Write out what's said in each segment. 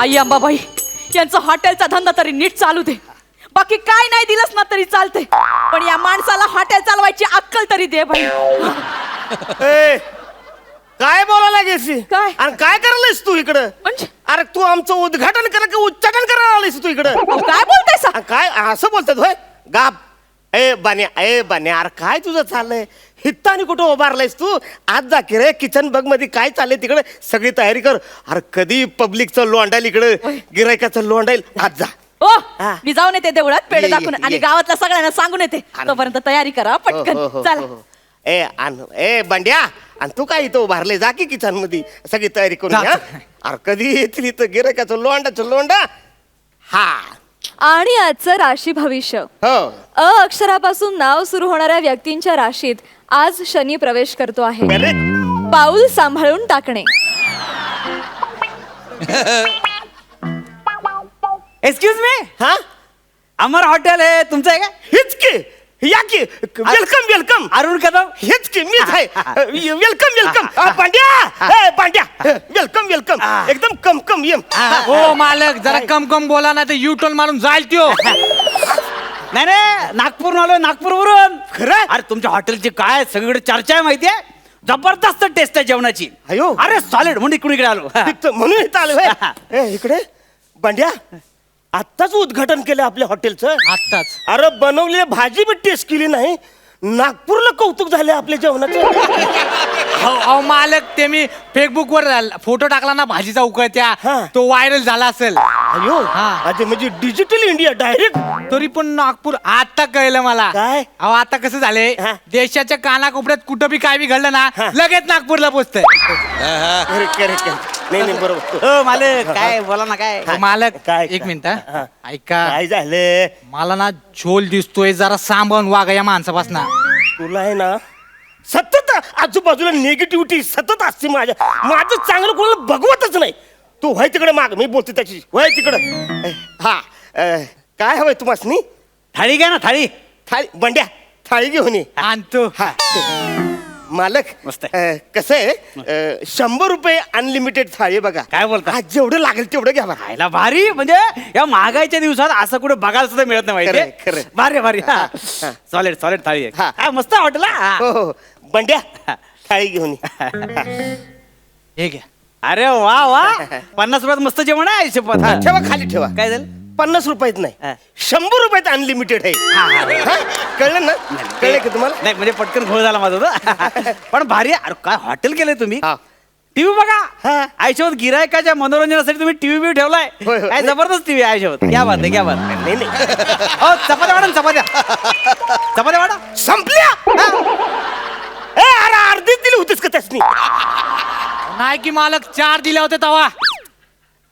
आई अंबाबाई यांचं हॉटेलचा धंदा तरी नीट चालू दे, बाकी काय नाही दिलंस ना तरी चालते, पण या माणसाला हॉटेल चालवायची अक्कल तरी दे भाई. ए, काय बोलायला गेसी काय? आणि काय करायलास तू इकडं? म्हणजे अरे तू आमचं उद्घाटन करा की उच्चाटन करायला आलीस तू इकडं? काय बोलताय सा? काय असं बोलतात होय? गाप. ए बान्या अरे काय तुझं चाललंय? हित्ता आणि कुठं उभारलायस तू? आज जा की रे किचन बग मध्ये काय चाललंय तिकडे सगळी तयारी कर. अरे कधी पब्लिकचं लोंडाईल इकडं, गिरायकाचं लोंडाईल. आज जा. ओ हा. मी जाऊन येते देवळात पेढे ये, दाखवून ये, आणि ये. गावातल्या सगळ्यांना सांगून येते. तोपर्यंत तयारी करा पटकन. चला. ए बंड्या आणि तू काय इथं उभारले? जा की किचन मध्ये सगळी तयारी करून घ्या. अरे कधी येतील इथं गिरायकाचं लोंडा. हा आणि आजचं राशी भविष्य. हो. अ अक्षरापासून नाव सुरू होणाऱ्या व्यक्तींच्या राशीत आज शनी प्रवेश करतो आहे. करेक्ट. पाऊल सांभाळून टाकणे. एक्सक्यूज मी, हा अमर हॉटेल आहे तुमचं आहे का? हेच की. या की. वेलकम. अरुण कदम. हेच की मीच आहे. वेलकम. पांड्या वेलकम. एकदम कम ये. हो मालक जरा कम बोला ना, तर यू टर्न मारून जाईल त्यो. नाही नागपूर आलो नागपूरवरून. खरं? अरे तुमच्या हॉटेलची काय सगळीकडे चर्चा आहे माहितीये, जबरदस्त टेस्ट आहे जेवणाची. अयो. अरे सॉलिड म्हणून इकडे आलो. म्हणून इथं आलो होय. ए, इकडे बंड्या आत्ताच उद्घाटन केलं आपल्या हॉटेलचं. आत्ताच. अरे बनवलेली भाजी बी टेस्ट केली नाही. नागपूरला कौतुक झाले आपल्या जेवणाचं. अहो मालक, ते मी फेसबुक वर फोटो टाकला ना भाजीचा उकळत्या, हा. तो व्हायरल झाला असेल. अयो हा. अरे म्हणजे डिजिटल इंडिया डायरेक्ट. तरी पण नागपूर आता कळलं मला. काय? अहो आता कसं झालंय, हा. देशाच्या कानाकोपऱ्यात कुठं बी काय बी घडलं ना, हा. लगेच नागपूरला पोचतंय. नाही बरोबर. हो मालक काय बोला ना काय. मालक काय? एक मिनिट हा. हा. ऐका, काय झालं? मला ना झोल दिसतोय, जरा सांभाळून वागा या माणसापासून. तुला आहे ना सतत आजूबाजूला निगेटिव्हिटी सतत असते. माझं चांगलं कोणाला बघवतच नाही. तू व्हाय तिकडे माग, मी बोलते त्याची. व्हाय तिकडं. हा काय हवंय तुम्हाला? थाळी घ्या ना थाळी. थाळी. बंड्या थाळी घेऊन ये. आणतो. हा मालक मस्त कसं आहे, 100 रुपये अनलिमिटेड थाळी आहे बघा. काय बोलता? हा, जेवढं लागेल तेवढं घ्या बघा. खायला भारी, म्हणजे या महागाईच्या दिवसात असं कुठे बघायला सुद्धा मिळत नाही खरंय, माहिती. खरंय. भारी हा. सॉलिड थाळी आहे. हा. हा, मस्त हॉटेल. हो बंड्या थाळी घेऊन ये. हे घ्या. अरे वा 50 रुपयात मस्त जेवण आहे. शपथ. हा, ठेवा खाली ठेवा. काय झालं? 50 रुपयात नाही, हा. 100 रुपयात अनलिमिटेड आहे. हा, कळलं ना? कळलं की तुम्हाला? नाही म्हणजे पटकन घोळ झाला माझा तो. पण भारी आहे. अरे काय हॉटेल केलंय तुम्ही. हा. टीव्ही हा. बघा. आयुष्यात गिरायकाच्या मनोरंजनासाठी तुम्ही टीव्ही ठेवलाय. होय, होय. काय जबरदस्त टीव्ही आयुष्यात. क्या बात आहे. नाही हो चपात्या वाढा ना, चपात्या वाढा. संपल्या. ए अरे अर्धीच दिली होतीस का त्यासनी? नाही की मालक, 4 दिले होते तवा.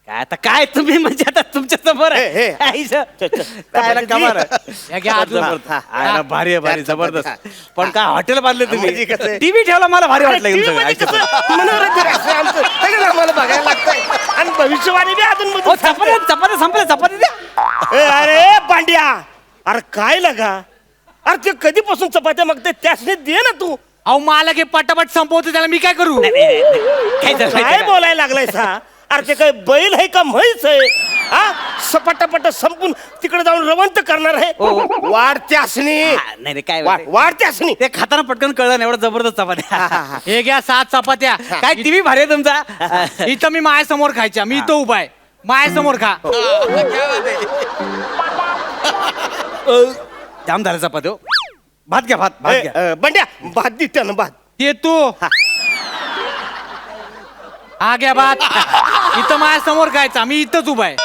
काय आता काय तुम्ही म्हणजे आता तुमच्या समोर हे, हे. कमाल हे घ्या अजून. भारी आहे भारी जबरदस्त. पण काय हॉटेल बांधले म्हणजे तुम्ही. कसं आहे? टीव्ही ठेवला मला भारी वाटलं TV तुमचं मध्ये आयुष्यात. कसं मनोरंजन असतं आमचं. सगळं आम्हाला बघायला लागतंय. आणि भविष्यवाणी बी अजून हो मधून सांगते. चपात्या संपल्या चपात्या द्या. ए, अरे पांड्या अरे काय लगा? अरे ते कधीपासून चपात्या मागते त्यासने दे ना तू. अहो मालक हे पटापट संपवतो, त्याला मी काय करू? काय झालं काय माहितीये का? बोलायला लागलाय सा? अरे ते काय बैल आहे का म्हैस आहे? हा सपाटापट संपून तिकडे जाऊन रवंत करणार आहे. वाढत्यासनी हा, नाही काय माहितीये? वाढत्यासनी. ते खाताना पटकन कळलं नाही, एवढं जबरदस्त चपात्या. हे घ्या 7 चपात्या. काय टीव्ही भारी आहे तुमचा. इथं मी माझ्यासमोर खायच्या, मी इथं उभा आहे, माझ्यासमोर खा. जाम झालं चपात्या. हो. भात घ्या भात घ्या. बंड्या भात दे त्यानं भात. ते तू हा घ्या भात. इथं माझ्यासमोर खायचा, मी इथंच उभा आहे.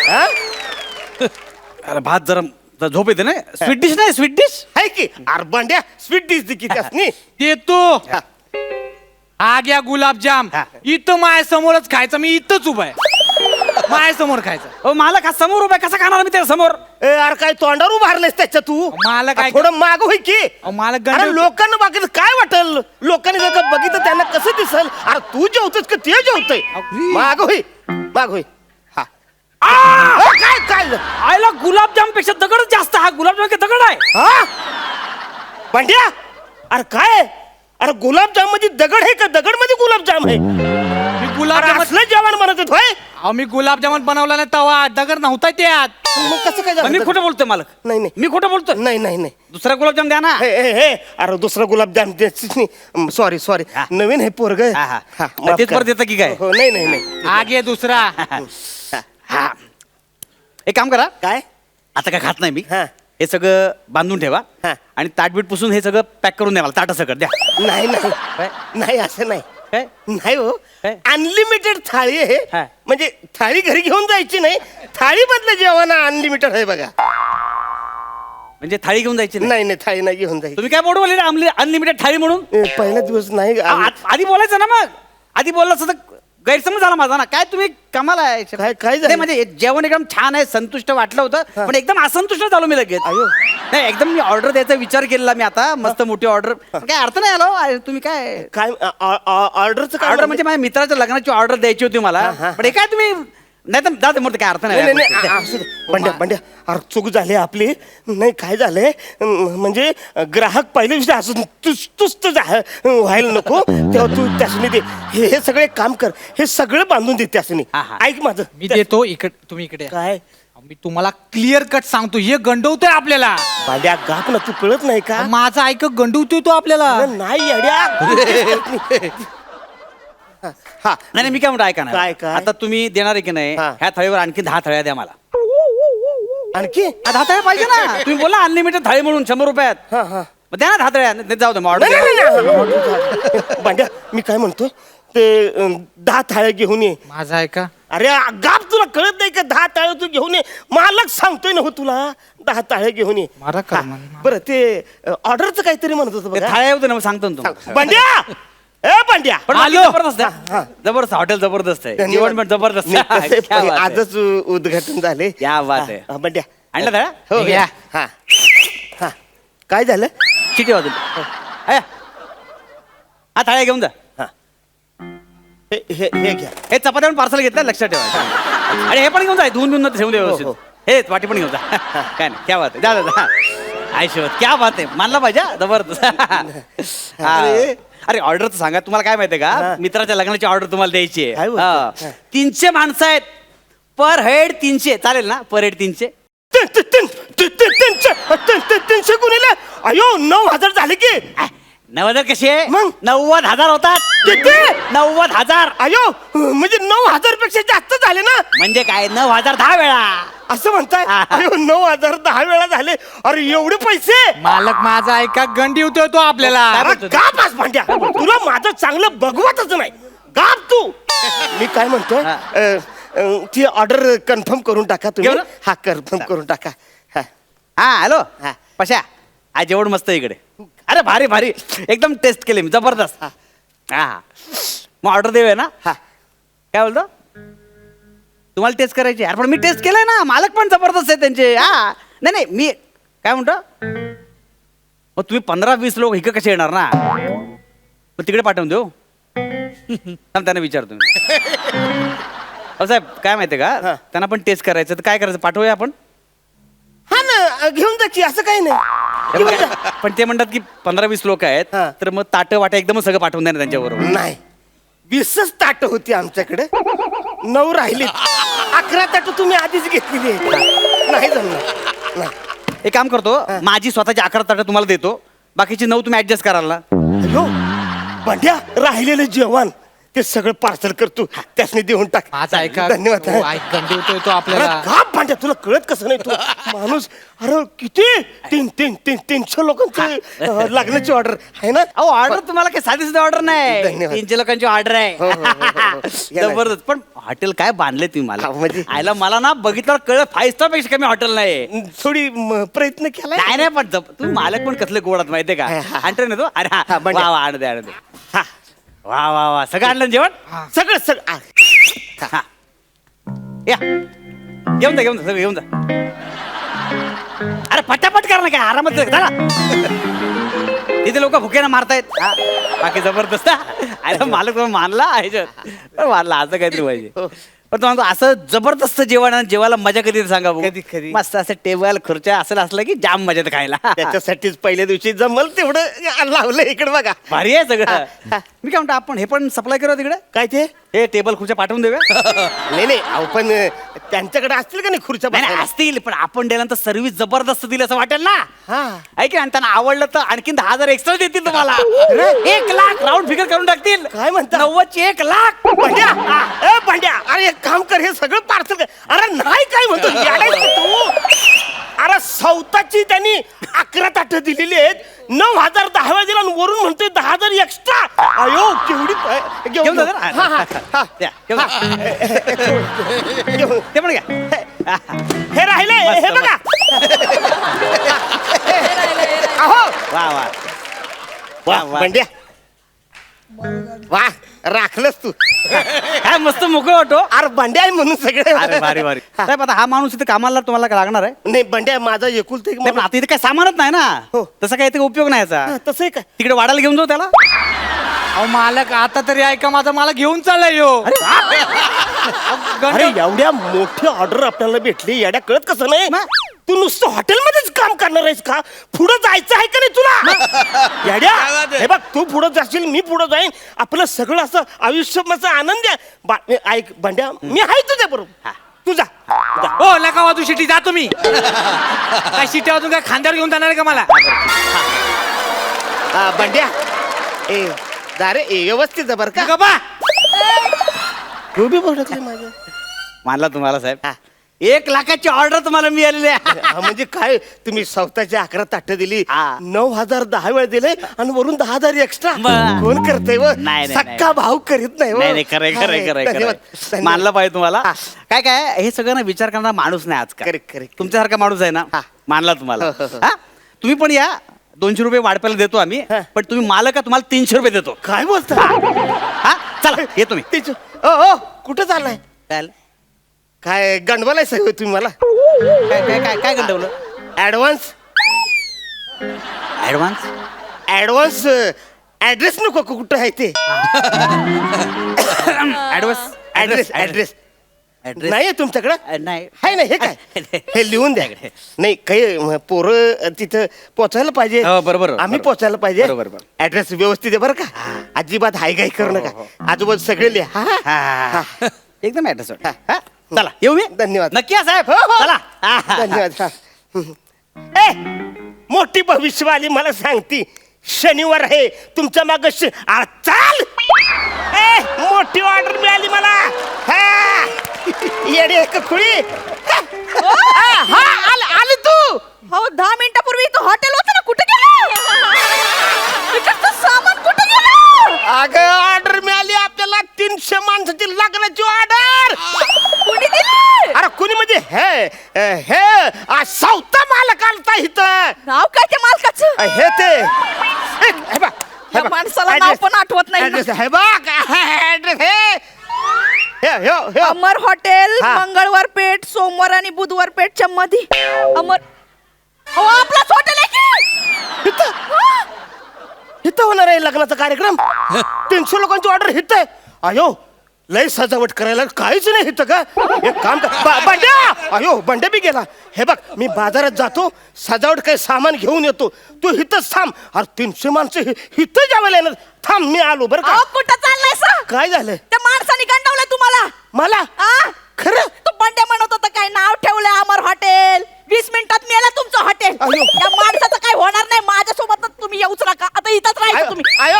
हा? अरे भात जरा झोप येते ना. स्वीट डिश नाही, स्वीट डिश. आहे की अरे बंड्या स्वीट डिश दे की त्यासनी. ते तू हा घ्या गुलाबजाम. इथं माझ्यासमोरच खायचं, मी इथंच उभा आहे, माझ्यासमोर खायचं. हो मला का समोर उभा आहे, कसा खाणार मी त्याच्या समोर. ए अरे काय तोंडावर उभारलेस त्याच्या तू? मला काय- थोडं माग होय की. मला अरे गंड लोकांना बघितलं काय वाटेल? लोकांनी जर का बघितलं त्यांना कसं दिसल? अरे तू जेवतोस का ते जेवतोय? माग होय. हा काय आयला गुलाबजाम पेक्षा दगडच जास्त. हा गुलाबजाम का दगड आहे. हा बंड्या अरे काय अरे गुलाबजाम मध्ये दगड आहे का? दगड मध्ये गुलाबजाम आहे? मी अरे गुलाबजामुन असलं जेवण म्हणत होत होय? अहो मी गुलाबजामुन बनवला नाही तवा दगड नव्हता त्यात. मग कसं काय पण मी झालं? खोटं बोलतोय मालक. नाही नाही मी खोटं बोलतोय. नाही नाही नाही दुसरा गुलाबजाम द्या ना. हे हे हे अरे दुसरा गुलाबजाम सॉरी सॉरी हा. नवीन हे पोरग हा, हा. तेच परत येतं की काय? हो नाही नाही नाही आगे दुसरा. हा. एक काम करा, काय आता काय खात नाही मी. हा. हे सगळं बांधून ठेवा हा. आणि ताटबीट पुसून हे सगळं पॅक करून द्या मला. ताटा सगळं द्या. नाही नाही काय? नाही असं नाही काय? नाही हो काय? अनलिमिटेड थाळी आहे हा. म्हणजे थाळी घरी घेऊन जायची नाही, थाळी मधलं जेवण अनलिमिटेड आहे बघा. म्हणजे थाळी घेऊन जायची नाही. नाही नाही थाळी नाही घेऊन जायची. तुम्ही काय बोलू बोलले अनलिमिटेड थाळी म्हणून? पहिला दिवस नाही आधी बोलायचं ना मग. आधी बोललं असतं तर गैरसमज झाला माझा ना. काय तुम्ही कमाल आहे. काय झालं? नाही, म्हणजे जेवण एकदम छान आहे, संतुष्ट वाटलं होतं, पण एकदम असंतुष्ट झालो मी लगेच. अयो. नाही, एकदम मी ऑर्डर द्यायचा विचार केलेला मी आता. मस्त मोठी ऑर्डर. काय अर्थ नाही आलो. तुम्ही काय काय ऑर्डरचं काय ऑर्डर म्हणजे माझ्या मित्राच्या लग्नाची ऑर्डर द्यायची होती मला. हा. पण हे काय तुम्ही नाही तर जाते मोठं काय अर्थ नाही नाही. नाही नाही, असू दे. बंड्या बंड्या अरे चूक झाली आपली. नाही काय झालंय म्हणजे ग्राहक पहिल्या दिवशी असं तुस्त व्हायला नको तेव्हा तू त्यासनी दे. हे सगळे काम कर, हे सगळं बांधून दे त्यासनी. हा, हा. ऐक माझं. मी देतो इकडे, तुम्ही इकडे या. काय अहो, मी तुम्हाला क्लिअर कट सांगतो, हे गंडवतोय आपल्याला. पांड्या गाप ना, तू कळत नाही का? माझं ऐक गंडवतोय तो आपल्याला. अरे नाही अड्या. हा नाही नाही, मी काय म्हणतो ऐका ना. काय? आता तुम्ही देणार आहे की नाही, हा. ह्या थाळीवर आणखी 10 थाळ्या द्या मला. आणखी 10 थाळ्या पाहिजे ना. तुम्ही बोला अनलिमिटेड थाळी म्हणून 100 रुपयात. हा हा मग द्या ना 10 थाळ्या. नाही, जाऊ दे मग नाही, नाही, ऑर्डर. नाही. भांड्या मी काय म्हणतो ते 10 थाळ्या घेऊन ये. माझं ऐका. अरे गाप, तुला कळत नाही का? 10 ताळे तू घेऊन ये. मालक सांगतोय ना हो तुला, 10 ताळे घेऊन ये. मारा कर हा, मला. बरं ते ऑर्डरचं काहीतरी म्हणत होतं बघा. थाळ्या होते ना, मग सांगतो ना तुम्हाला. भांड्या ए भांड्या पण आलो. जबरदस्त हा. आहे. जबरदस्त हॉटेल जबरदस्त आहे. धन्यवाद. जेवण पण जबरदस्त नाही, आहे. तसं क्या पण बात आहे. आजच उद्घाटन झाले. क्या बात आहे. हा, भांड्या आणलं थाळ्या? हो घ्या. हा हा काय झालं? किती वाजले? हा थाळ्या घेऊन जा. हे घ्या. हे चपात्या पण पार्सल घेतलं, लक्षात ठेवा. आणि हे पण घेऊन जा, धुवून ठेवून दे व्यवस्थित. हो. हे वाटी पण घेऊन जा. काय नाही, क्या बात आहे. जा. आयुष्यवत क्या बात आहे. मानला पाहिजे हा, जबरदस्त. हा. अरे ऑर्डर सांगा, तुम्हाला काय माहितीये का? मित्राच्या लग्नाची ऑर्डर तुम्हाला द्यायची काय आहे. बोलतो? हा. 300 माणसं आहेत. पर हेड 300 चालेल ना? पर हेड 300. 300 गुणिले अयो 9,000 झाले की. 9000 कसे? मग? 90,000 होतात. किती? 90,000. अयो म्हणजे 9,000 पेक्षा जास्त झाले ना. म्हणजे काय? 9,000 10 वेळा. असं म्हणताय? हा. अयो 9,000 10 वेळा झाले. अरे एवढे पैसे? मालक माझा ऐका, गंडवतोय तो आपल्याला. अरे गाप आज भांड्या, तुला माझं चांगलं बघवतच नाही. गाप तू. मी काय म्हणतोय ती ऑर्डर कन्फर्म करून टाका तुम्ही. केवढं? हा कन्फर्म करून टाका. हा. हा हॅलो. हा. पशा आज जेवण मस्त आहे इकडे. अरे भारी भारी एकदम टेस्ट केले मी, जबरदस्त. हा मग ऑर्डर देऊया ना? हा. काय बोलतो? तुम्हाला टेस्ट करायची? अरे पण मी टेस्ट केलंय ना, मालक पण जबरदस्त आहे त्यांचे. हा नाही मी काय म्हणतो, मग तुम्ही 15-20 लोक इकडे कसे येणार ना? मग तिकडे पाठवून देऊ. त्यांना विचारतो मी. साहेब काय माहितीये का, त्यांना पण टेस्ट करायचं तर काय करायचं, पाठवूया आपण? हा ना घेऊन जा की, असं काही नाही. घेऊन जा. पण ते म्हणतात की 15-20 लोक आहेत, हा. तर मग ताट वाटा एकदम सगळं पाठवून द्या ना त्यांच्याबरोबर. नाही 20च ताट होती आमच्याकडे, 9 राहिली. 11 ताट तुम्ही आधीच घेतलेली आहेत. नाही जमणार. नाही. एक काम करतो, माझी स्वतःची 11 ताटं तुम्हाला देतो, बाकीची 9 तुम्ही ऍडजस्ट कराल ना? अयो भांड्या, राहिलेलं जेवण ते सगळं पार्सल करतो, त्यासनी देऊन टाक. माझा ऐका. धन्यवाद. हो, ऐक, गंडवतोय तो अरे आपल्याला. गाप भांड्या, तुला कळत कसं नाही? तू माणूस अरे किती 300 लोकांची लग्नाची ऑर्डर आहे ना. अहो ऑर्डर तुम्हाला काही साधी साधी ऑर्डर नाही, धन्यवाद. 300 लोकांची ऑर्डर हो, आहे. या जबरदस्त. पण हॉटेल काय बांधले तुम्ही हा, मला? म्हणजे? आयला मला ना बघितल्यावर कळलं 5 स्टार पेक्षा कमी हॉटेल नाही. थोडी प्रयत्न केलाय. नाही नाही, पण तुम्ही मालक पण कसले गोडात माहितीये का? हा. आणतो ना तो. अरे हा, हा बंड्या. वा वा, आणू दे. हा वा वा वा, सगळं आणलं ना जेवण? सगळं सगळं हा. या घेऊन जा सगळं घेऊन जा. अरे पटापट करा ना, काय आरामात चला. तिथे लोक भुकेनं मारतायत. हा, बाकी जबरदस्त. अरे मालक तुम्ही मानला मानला, असं काहीतरी पाहिजे. पण तुम्हाला असं जबरदस्त जेवण आहे, जेवायला मजा कधी सांगा बघू. कधी. मस्त असं टेबल खुर्च्या असं असलं की जाम मजा येते खायला. त्याच्यासाठीच पहिल्या दिवशी जमल तेवढं लावलं इकडे बघा. भारी आहे सगळं. मी काय म्हणतो आपण हे पण सप्लाय करू तिकडे, काय ते हे टेबल खुर्च्या पाठवून देऊया. नाही अहो पण त्यांच्याकडे असतील का नाही खुर्च्या नाही, नाही, बसायला? असतील पण आपण दिल्यानंतर सर्व्हिस जबरदस्त दिली असं वाटेल ना. हा. ऐक आणि त्यांना आवडलं तर आणखीन 10,000 एक्स्ट्रा देतील तुम्हाला. 1,00,000 राऊंड फिगर करून टाकतील. काय म्हणता? 90ची 1,00,000. भांड्या ए भांड्या, अरे एक काम कर, हे सगळं पार्सल कर. अरे नाही काय म्हणतो येडायचं तू. अरे सौताची त्यांनी 11 ताटं दिलेली आहेत, 9,000 10 वेळा दिला आणि वरून म्हणतोय 10,000 एक्स्ट्रा. अयो केवढी घेऊन जा जरा. हा, हा, हा. द्या, घेऊन जा. घेऊन. ते पण घ्या. हे राहिले हे मस्त, बघा. अहो वा वा वा वा. भांड्या, वा राखलंस तू. काय मस्त मोकळं वाटो. अरे भांड्या आहे म्हणून सगळे. अरे भारी भारी. साहेब आता हा माणूस इथे कामाला तुम्हाला लागणार आहे. नाही भांड्या माझा एकुलता एक नाही, पण माणूस. आता इथे काय सामानच नाही ना. हो. तसा काही इथे उपयोग नाही याचा. हा, तसं आहे का? तिकडे वाढायला घेऊन जाऊ त्याला. अहो मालक आता तरी ऐका माझं, मला घेऊन चाललाय यो. अरे एवढ्या मोठी ऑर्डर आपल्याला भेटली, येड्या कळत कसं नाही? तू नुसतं हॉटेलमध्येच काम करणार आहेस का? पुढं जायचं आहे का नाही तुला? येड्या, हे बघ तू पुढं जाशील, मी पुढं जाईन, आपलं सगळं असं आयुष्याचा आनंद आहे. ऐक भांड्या, मी आहे तुझ्या बरोबर. तू जा. हो नका वाजू शिटी, जा तुम्ही. काय शिट्या वाजून काय खांद्यावर घेऊन जाणार आहे का मला? भांड्या ए जा रे, ए व्यवस्थित जा बरं का. गप्पा. तू बी बघितलं माझं. मानला तुम्हाला साहेब. 1,00,000ची ऑर्डर तुम्हाला मिळालेली आहे. हा, म्हणजे काय तुम्ही स्वतःची 11 ताटं दिली, हा. 9,000 10 वेळ दिले आणि वरून 10,000 एक्स्ट्रा. बरं. कोण करतंय व? नाही, नाही, सक्का भाऊ करीत नाही व. नाही नाही खरंय खरंय हा, खरंय धन्यवाद, खरंय. धन्यवाद. मानलं पाहिजे तुम्हाला. काय काय हे सगळं ना विचार करणारा माणूस नाही आजकाल. Correct, correct. तुमच्यासारखा माणूस आहे ना. हा. मानला तुम्हाला. हो, हो, हो. हा? तुम्ही पण या, 200 रुपये वाढपायला देतो आम्ही. हा. पण तुम्ही मालक का तुम्हाला 300 रुपये देतो. काय बोलता? हा चला ये तुम्ही. ओ ओ कुठं चाललाय? काय काय गंडवलाय सगळं तुम्ही मला? काय काय काय काय गंडवलं. ऍडव्हान्स ऍडव्हान्स ऍडव्हान्स ऍड्रेस नको का? कुठं आहे ते? ऍडव्हान्स ऍड्रेस ऍड्रेस ऍड्रेस नाही तुमच्याकडं? नाही आहे ना, हे काय? हे लिहून द्या. नाही काही पोरं तिथं पोचायला पाहिजे. हो, बरोबर, आम्ही बरोबर. पोचायला पाहिजे. बरोबर, बरोबर. ऍड्रेस व्यवस्थित आहे बरं का? अजिबात हाय गाय करू नका. आजूबाजू सगळे लिहा. हा, हा. हा. एकदम ऍड्रेस. हा. चला येऊ मी. धन्यवाद. नक्की या साहेब. हो, हो. चला. हा, हा. धन्यवाद. हा. ए मोठी भविष्यवाणी मला सांगती शनिवार आहे तुमच्या माग चाल. ए मोठी ऑर्डर मिळाली मला. हा. येडे खुळी. हा आली तू. हो 10 मिनिटापूर्वी इथं हॉटेल होतं ना, कुठे गेलं? इकडचं सामान कुठे गेलं? अगं ऑर्डर मिळाली आपल्याला 300 माणसाची लग्नाची ऑर्डर. कुणी दिली? अरे कुणी म्हणजे हे सौता मालक आलता इथं. नाव काय ते मालकाचं? हे ते हे बघ, हे या बघ. माणसाला नाव पण आठवत नाही ना. ऍड्रेस हे बघ. ऍड्रेस हे अमर हॉटेल, हा. मंगळवार पेठ, सोमवार आणि बुधवार पेठच्या मध्ये. अमर हो आपलाच हॉटेल आहे की? इथं होणार आहे लग्नाचा कार्यक्रम. 300 लोकांची ऑर्डर इथं आहे. अयो लय सजावट करायला काहीच नाही इथं का? एक काम कर बंड्या. अयो बंड्या बी गेला. हे बघ मी बाजारात जातो, सजावट काही सामान घेऊन येतो, तू इथंच थांब. अरे 300 माणसं इथं जेवायला येणार. थांब मी आलो बरं का. अहो, कुठं चाललाय सा? काय झालं त्या माणसाने गंडवलंय तुम्हाला. मला? आ? खरं? तो बंड्या म्हणत होता काय नाव ठेवलंय अमर हॉटेल. 20 मिनिटात मिळालं तुमचं हॉटेल. अयो. त्या माणसाचं काय होणार नाही. माझ्यासोबतच तुम्ही येऊच नका. आता इथंच अयो, राहायचं तुम्ही. अयो,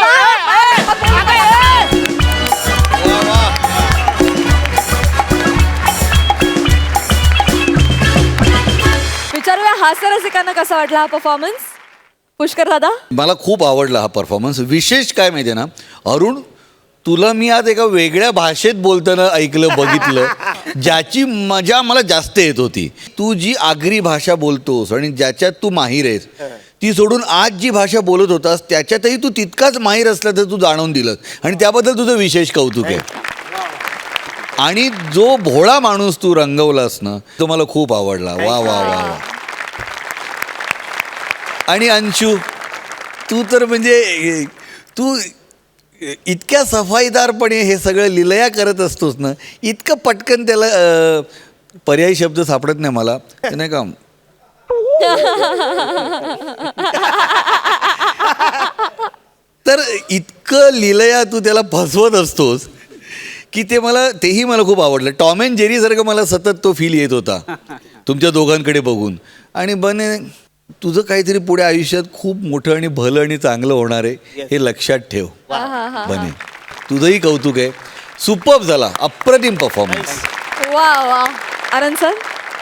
विचारूया हास्य रसिकांना कसा वाटला हा परफॉर्मन्स. पुष्कर दादा. मला खूप आवडला हा परफॉर्मन्स. विशेष काय माहिती आहे ना अरुण, तुला मी आज एका वेगळ्या भाषेत बोलताना ऐकलं बघितलं, ज्याची मजा मला जास्त येत होती. तू जी आगरी भाषा बोलतोस आणि ज्याच्यात तू माहीर आहेस ती सोडून आज जी भाषा बोलत होतास त्याच्यातही तू तितकाच माहीर असला तर तू जाणवून दिलंस आणि त्याबद्दल तुझं विशेष कौतुक आहे. आणि जो भोळा माणूस तू रंगवलास ना तो मला खूप आवडला. वा वा वा वा. आणि अंशू तू तर म्हणजे तू इतक्या सफाईदारपणे हे सगळं लिलया करत असतोस ना, इतकं पटकन त्याला पर्यायी शब्द सापडत नाही मला, ते नाही का. तर इतकं लिलया तू त्याला फसवत असतोस की तेही मला खूप आवडलं. टॉम अँड जेरी सारखं मला सतत तो फील येत होता तुमच्या दोघांकडे बघून. आणि बने, तुझं काहीतरी पुढे आयुष्यात खूप मोठं आणि भलं आणि चांगलं होणार आहे हे लक्षात ठेव बने. तुझंही कौतुक आहे. सुपर्ब झाला, अप्रतिम परफॉर्मन्स. वा वा. आनंद सर.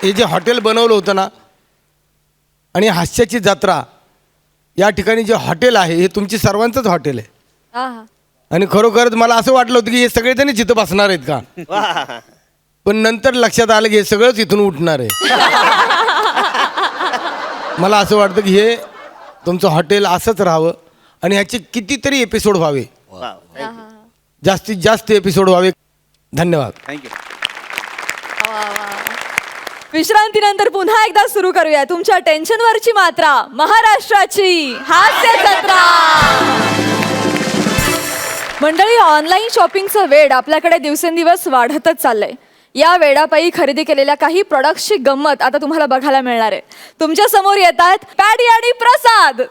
हे जे हॉटेल बनवलं होतं ना, आणि हास्याची जत्रा, या ठिकाणी जे हॉटेल आहे हे तुमची सर्वांचंच हॉटेल आहे. आहा. आणि खरोखरच मला असं वाटलं होतं की हे सगळेजणच इथं बसणार आहेत का, वा. पण नंतर लक्षात आलं की हे सगळंच इथून उठणार आहे. मला असं वाटतं की हे तुमचं हॉटेल असंच राहावं आणि ह्याचे कितीतरी एपिसोड व्हावे, वा. जास्तीत जास्त एपिसोड व्हावे. धन्यवाद. थँक्यू. विश्रांतीनंतर पुन्हा एकदा सुरू करूया तुमच्या टेन्शनवरची मात्रा, महाराष्ट्राची हास्य जत्रा. मंडळी, ऑनलाईन शॉपिंगचं वेड आपल्याकडे दिवसेंदिवस वाढतच चाललंय. या वेडापायी खरेदी केलेल्या काही प्रोडक्ट्सची गंमत आता तुम्हाला बघायला मिळणार आहे. तुमच्या समोर येत आहेत पॅडी आणि प्रसाद.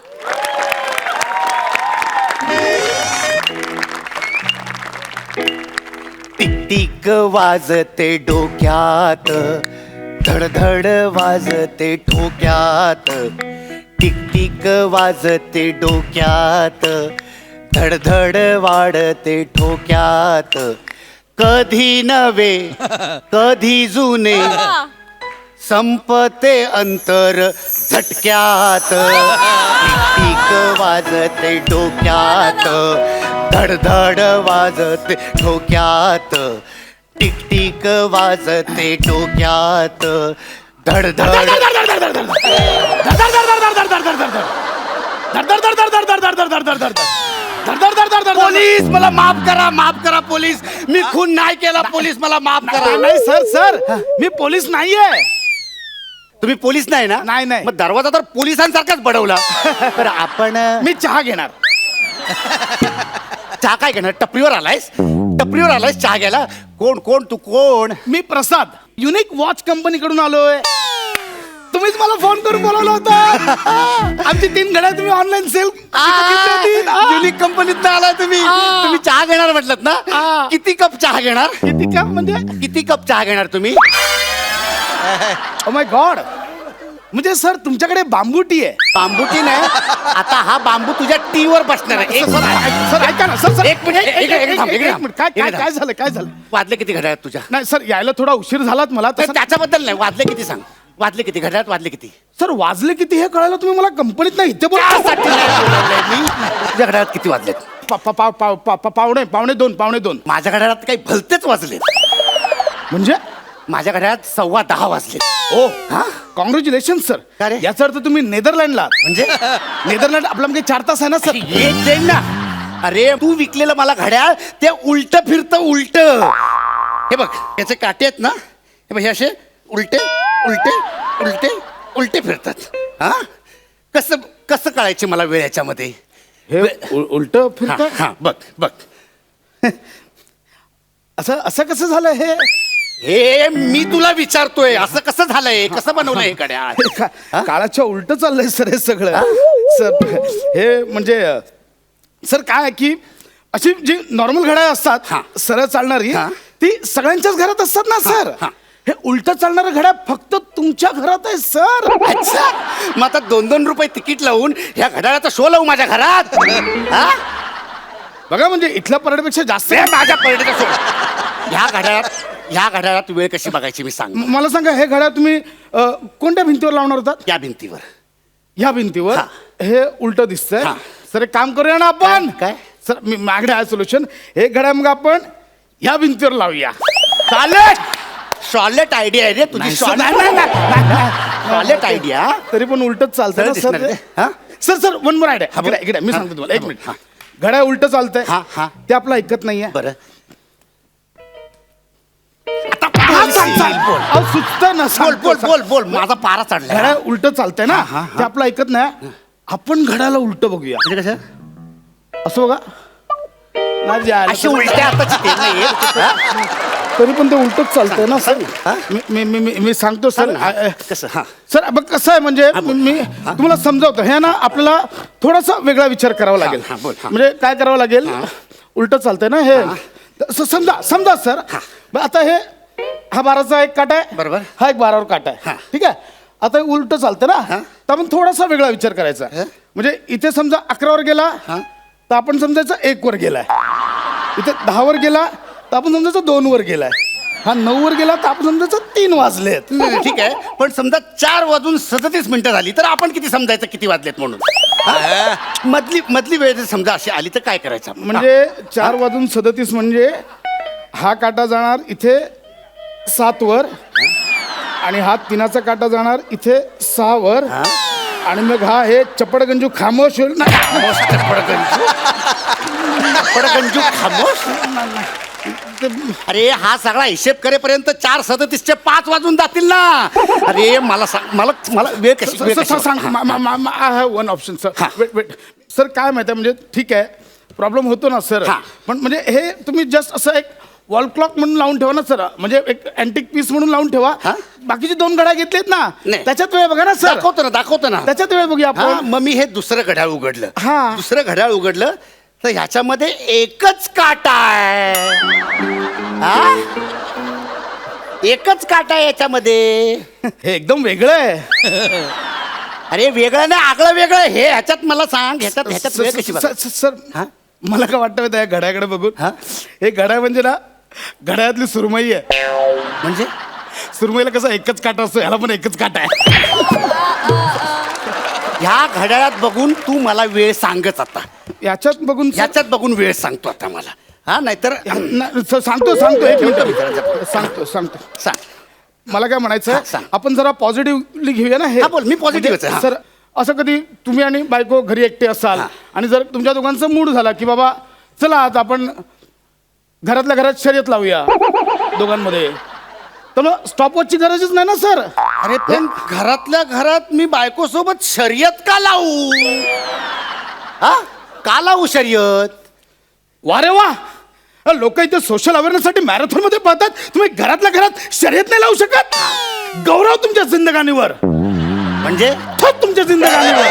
टिक वाजते डोक्यात, धडधड वाजते ठोक्यात. टिक टिक वाजते डोक्यात, धडधड वाढते ठोक्यात. कधी नवे कधी जुने, संपते अंतर झटक्यात. टिक टिक वाजते डोक्यात, धडधड वाजते ठोक्यात. टिक टिक वाजते डोक्यात, धडधड. पोलीस मला माफ करा, माफ करा पोलीस. मी खून नाही केला, पोलीस मला माफ करा. नाही सर, सर मी पोलीस नाहीये. तुम्ही पोलीस नाही ना? नाही, नाही. मग दरवाजा तर पोलिसांसारखाच बडवला. तर आपण मी चहा घेणार. चहा काय घेणार? टपरीवर आलायस? टपरीवर आलायस चहा घ्यायला? कोण कोण तू कोण? मी प्रसाद, युनिक वॉच कंपनीकडून आलोय. तुम्हीच मला फोन करून बोलावलं होतं. आमची 3 घड्याळ तुम्ही ऑनलाईन सेल युनिक कंपनीत आलाय तुम्ही. तुम्ही चहा घेणार म्हटलं ना? किती कप चहा घेणार? किती कप म्हणजे? किती कप चहा घेणार तुम्ही? ओ माय गॉड, म्हणजे सर तुमच्याकडे बांबू टी आहे? बांबूटी नाही, आता हा बांबू तुझ्या टी वर बसणार आहे. एक सर ऐका ना सर, सर एक मिनिट, एक मिनिट, एक मिनिट. काय काय काय झालं, काय झालं? वाजले किती घड्याळात तुझ्या? नाही सर, यायला थोडा उशीर झालात मला. तर तसं त्याच्याबद्दल नाही, वाजले किती सांग. वाजले किती घड्याळात? वाजले किती? सर वाजले किती हे कळायला तुम्ही मला कंपनीत नाही इथे बोला. त्यासाठी नाही बोलवलंय मी. तुझ्या घड्याळात किती वाजलेत? पावणे दोन. माझ्या घड्याळात काही भलतेच वाजले. म्हणजे माझ्या घड्याळात 10:15 वाजले. ओ हा, कॉंग्रॅच्युलेशन सर. का रे? याचा अर्थ तुम्ही नेदरलँडला. म्हणजे नेदरलँड आपला म्हणजे 4 तास आहे ना सर. एक देईन ना. अरे तू विकलेलं मला घड्याळ ते उलट फिरतं, उलट. हे बघ, याचे काटे आहेत ना, हे बघ, हे असे उलटे उलटे उलटे उलटे फिरतात. हा, कसं कसं कळायचे मला वेळ याच्यामध्ये? हे उलट हा, फिरतं. हा, बघ बघ. असं असं कसं झालं हे? हे मी तुला विचारतोय, असं कसं झालंय? कसं बनवलंय हे घड्याळ? काळाच्या उलट चाललंय सर हे सगळं. सर हे म्हणजे सर काय आहे की अशी जी नॉर्मल घड्याळ हा. असतात सरळ चालणारी, हा. ती सगळ्यांच्याच घरात असतात ना सर. हा. हे उलट चालणारं घड्याळ फक्त तुमच्या घरात आहे सर. अच्छा, मग आता 2-2 रुपये तिकीट लावून ह्या घड्याळाचा शो लावू माझ्या घरात? हा? बघा म्हणजे इथल्या परडेपेक्षा जास्त. हे माझ्या पर्यटक शो. ह्या घड्याळात वेळ कशी बघायची मी सांग. मला सांगा, हे घड्याळ तुम्ही कोणत्या भिंतीवर लावणार होतात? या भिंतीवर. ह्या भिंतीवर हा. हे उलट दिसतंय. हा. सर एक काम करूया ना आपण. काय? सर मी माझ्याकडे आहे सोल्युशन. हे घड्याळ मग आपण ह्या भिंतीवर लावूया. चालेल. शॉलेट आयडिया आहे रे तुझी. नाही, सर, नाही, नाही, नाही, नाही. Charlotte idea. तरी पण उलटच चालतंय ना दिसणार सर. ते. हा? Sir sir one more idea. बोल. इकडे मी सांगतो तुम्हाला, एक हा, मिनिट. हा. घड्याळ उलट चालतंय, हा, हा. ते आपलं ऐकत नाहीये. बरं. हा, चाल. अहो, सुचतं ना, बोल सांगतो, बोल सांगतो. बोल बोल. माझा पारा चढला. घड्याळ उलट चालतंय ना, हा, हा. ते आपलं ऐकत नाही. आपण घड्याला उलट बघूया. म्हणजे कसं? असं बघा. नाही जायला. अशी उलट्या हाताची तेल नाही तरी पण ते उलटच चालतंय ना सर. मी सांगतो सर. कसं हा सर बघ कसं आहे म्हणजे मी तुम्हाला समजावतो. हे ना आपल्याला थोडासा वेगळा विचार करावा लागेल. हा, बोल, हा. म्हणजे काय करावं लागेल, उलट चालतंय ना हे. समजा सर, आता हे हा 12चा एक काटा आहे, बरोबर. हा एक 12वर काटा आहे, ठीक आहे. आता हे उलट चालतं ना, तर आपण थोडासा वेगळा विचार करायचा. म्हणजे इथे समजा 11वर गेला तर आपण समजायचं 1 वर गेलाय. इथे 10वर गेला तर आपण समजायचं 2 वर गेलाय. हा 9 वर गेला तर आपण समजायचं 3 वाजलेत. ठीक आहे. पण समजा 4 वाजून 37 मिनिटं झाली तर आपण किती समजायचं किती वाजलेत म्हणून? हा? मधली वेळ जर समजा अशी आली तर काय करायचं आपण? म्हणजे 4 वाजून 37 म्हणजे हा काटा जाणार इथे 7 वर आणि हा 3चा काटा जाणार इथे 6 वर आणि मग हा हे चपडगंजू खामोश होईल ना. पडगंजू खामोश. अरे हा सगळा हिशेब करेपर्यंत 4:37चे 5 वाजून जातील ना. अरे मला सांग, मला वेळ कशी सांग. I have one option sir. Wait sir, काय माहिती आहे म्हणजे ठीक आहे प्रॉब्लेम होतो ना सर, पण म्हणजे हे तुम्ही जस्ट असं एक वॉल क्लॉक म्हणून लावून ठेवा ना सर. म्हणजे एक अँटिक पीस म्हणून लावून ठेवा. बाकीचे 2 घड्याळ घेतलेत ना, त्याच्यात वेळ बघा ना सर. दाखवतो ना त्याच्यात वेळ बघूया आपण. मग मी हे दुसरं घड्याळ उघडलं. हा. दुसरं घड्याळ उघडलं तर ह्याच्यामध्ये एकच काटा आहे. हा? एकच काटा आहे याच्यामध्ये. हे एकदम वेगळं आहे. अरे वेगळं नाही, आगळं वेगळं. हे ह्याच्यात मला सांग, ह्याच्यात वेळ कशी बघा? सर मला काय वाटतं माहिती आहे घड्याकडे बघून, हे घड्याळ म्हणजे ना घड्याळातली सुरमई आहे. म्हणजे सुरमईला कसा एकच काटा असतो, ह्याला पण एकच काटा आहे. ह्या घड्याळात बघून तू मला वेळ सांगच आता. याच्यात बघून ह्याच्यात बघून वेळ सांगतो आता मला. हा नाहीतर सांगतो एक मिनिट सांगतो. सांग. मला काय म्हणायचं सांग. आपण जरा पॉझिटिव्हली घेऊया ना हे. हा, बोल. मी positive च आहे. सर असं कधी तुम्ही आणि बायको घरी एकटे असाल आणि जर तुमच्या दोघांचा मूड झाला की बाबा चला आता आपण घरातल्या घरात शर्यत लावूया दोघांमध्ये, तर मग स्टॉपवॉचची गरजच नाही ना सर. अरे पण घरातल्या घरात मी बायको सोबत शर्यत का लावू? हा, का लावू शर्यत? वा रे वा, लोक इथे सोशल अवेअरनेससाठी मॅरेथॉन मध्ये पळतात, तुम्ही घरातल्या घरात शर्यत नाही लावू शकत? गौरव तुमच्या जिंदगानीवर. म्हणजे तुमच्या जिंदगानीवर.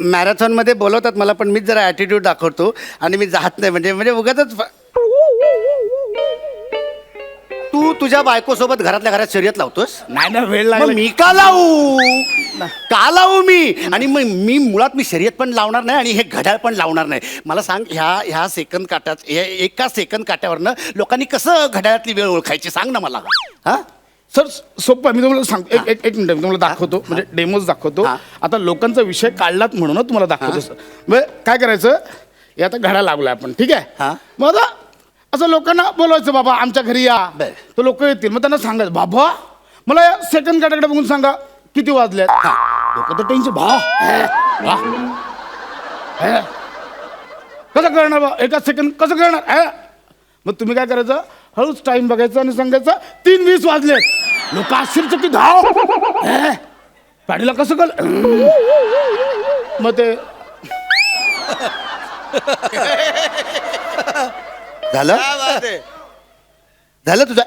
मॅरेथॉन मध्ये बोलवतात मला, पण मीच जरा ॲटिट्यूड दाखवतो आणि मी जात नाही. म्हणजे उगाचच तू तुझ्या बायको सोबत घरातल्या घरात शर्यत लावतोस? नाही ना, वेळ मग लागला. मी का लावू मी? आणि मग मुळात मी शर्यत पण लावणार नाही आणि हे घड्याळ पण लावणार नाही. मला सांग, ह्या सेकंद काट्यात एका सेकंद काट्यावरनं लोकांनी कसं घड्याळातली वेळ ओळखायची सांग ना मला. हा सर सोपं मी तुम्हाला सांगतो. एक मिनिट मी तुम्हाला दाखवतो, म्हणजे डेमोज दाखवतो. आता लोकांचा विषय काढलात म्हणून तुम्हाला दाखवतो सर. मग काय करायचं, हे आता घड्याळ लागलाय आपण, ठीक आहे. मग आता असं लोकांना बोलवायचं, बाबा आमच्या घरी या. तर लोक येतील, मग त्यांना सांगायचं बाबा मला या सेकंड काट्याकडे बघून सांगा किती वाजल्यात. लोक तर टेन्शन, कसं करणार बा एका सेकंड, कसं करणार? मग तुम्ही काय करायचं, हळूच टाइम बघायचा आणि सांगायचं 3:20 वाजलेत. लोक आश्चर्यचकित, धाव गाडीला कसं कळ. मग ते झालं तुझं.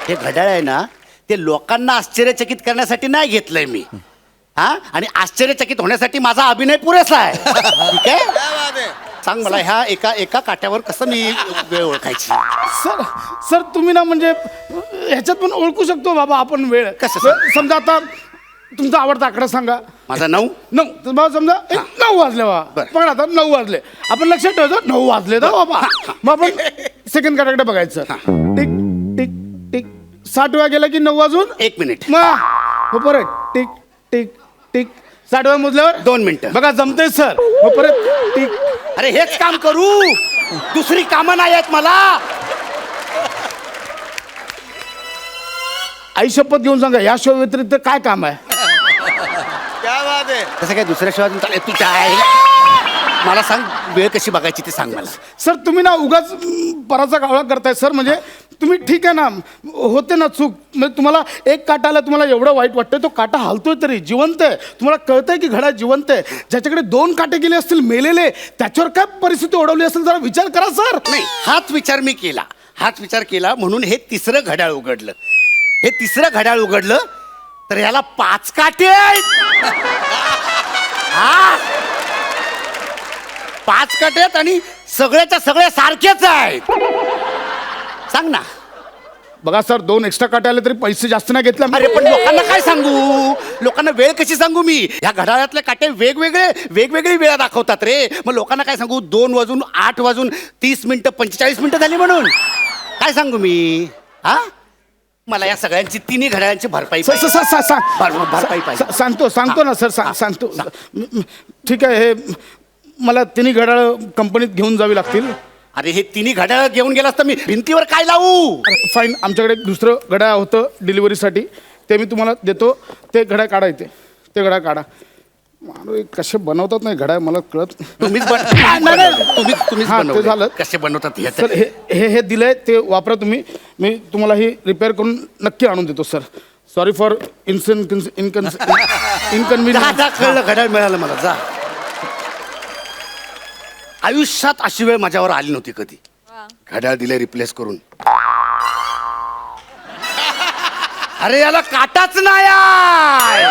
हे घड्याळ आहे ना, ते लोकांना आश्चर्यचकित करण्यासाठी नाही घेतलंय मी. हा, आणि आश्चर्यचकित होण्यासाठी माझा अभिनय पुरेसा आहे. ठीक आहे. सांग मला ह्या एका काट्यावर कसं मी वेळ ओळखायची? सर तुम्ही ना म्हणजे ह्याच्यात पण ओळखू शकतो बाबा आपण वेळ. कसं? समजा आता तुमचा आवडता आकडा सांगा. माझा 9. तर बाबा समजा 9 वाजले बाबा, पण आता 9 वाजले आपण लक्षात ठेवतो 9 वाजले तर बाबा. मग आपण सेकंड काट्याकडे बघायचं. टिक टिक टिक 60 वेळा गेला की 9 वाजून 1 मिनिट. मग परत टिक टिक टिक 60 वेळा मोजल्यावर 2 मिनिटं. बघा जमतंय सर. मग परत टिक. अरे हेच काम करू, दुसरी कामं नाही आहेत मला. आई शपथ घेऊन सांगा या शो व्यतिरिक्त काय काम आहे? तसं काय दुसऱ्या शोधातून तुझ्या मला सांग वेळ कशी बघायची ते सांग मला. सर तुम्ही ना उगाच पराचा कावळा करताय सर. म्हणजे तुम्ही ठीक आहे ना, होते ना चूक. म्हणजे तुम्हाला एक काटा आला, तुम्हाला एवढं वाईट वाटतंय. तो काटा हालतोय तरी, जिवंत आहे. तुम्हाला कळतंय की घड्याळ जिवंत आहे. ज्याच्याकडे 2 काटे गेले असतील मेलेले, त्याच्यावर काय परिस्थिती ओढवली असेल जरा विचार करा सर. नाही, हाच विचार मी केला. हाच विचार केला म्हणून हे तिसरं घड्याळ उघडलं. हे तिसरं घड्याळ उघडलं तर याला 5 काटे आहेत. हा, 5 काटे आहेत आणि सगळ्याच्या सगळे सारखेच आहेत. सांग ना. बघा सर, 2 एक्स्ट्रा काटे आले तरी पैसे जास्त नाही घेतले. अरे पण लोकांना काय सांगू? लोकांना वेळ कशी सांगू मी? ह्या घड्याळातले काटे वेगवेगळी वेळा दाखवतात रे. मग लोकांना काय सांगू? 2 वाजून 8 वाजून 30 मिनिटं 45 मिनिटं झाली म्हणून काय सांगू मी? हा, मला या सगळ्यांची 3 घड्याळांची भरपाई पाहिजे. भरपाई पाहिजे. सांगतो ना सर, सांगतो. ठीक आहे, हे मला 3 घड्याळ कंपनीत घेऊन जावी लागतील. अरे हे 3 घड्याळ घेऊन गेलास तर मी भिंतीवर काय लावू? फाईन, आमच्याकडे एक दुसरं घड्याळ होतं डिलिव्हरीसाठी, ते मी तुम्हाला देतो. ते घड्याळ काढा इथे, ते घड्याळ काढा. माणूस कसे बनवतात नाही घड्याळ मला कळत. तुम्हीच तुम्हीच हां, ते बनवलंय. झालं. कसे बनवतात हे? सर हे दिलंय, ते वापरा तुम्ही. मी तुम्हाला ही रिपेअर करून नक्की आणून देतो सर. Sorry for इन्कन्व्हिनियन्स. कळलं, घड्याळ मिळालं मला. जा. आयुष्यात अशी वेळ माझ्यावर आली नव्हती कधी. घड्याळ दिले रिप्लेस करून. अरे याला काटाच नाही आहे.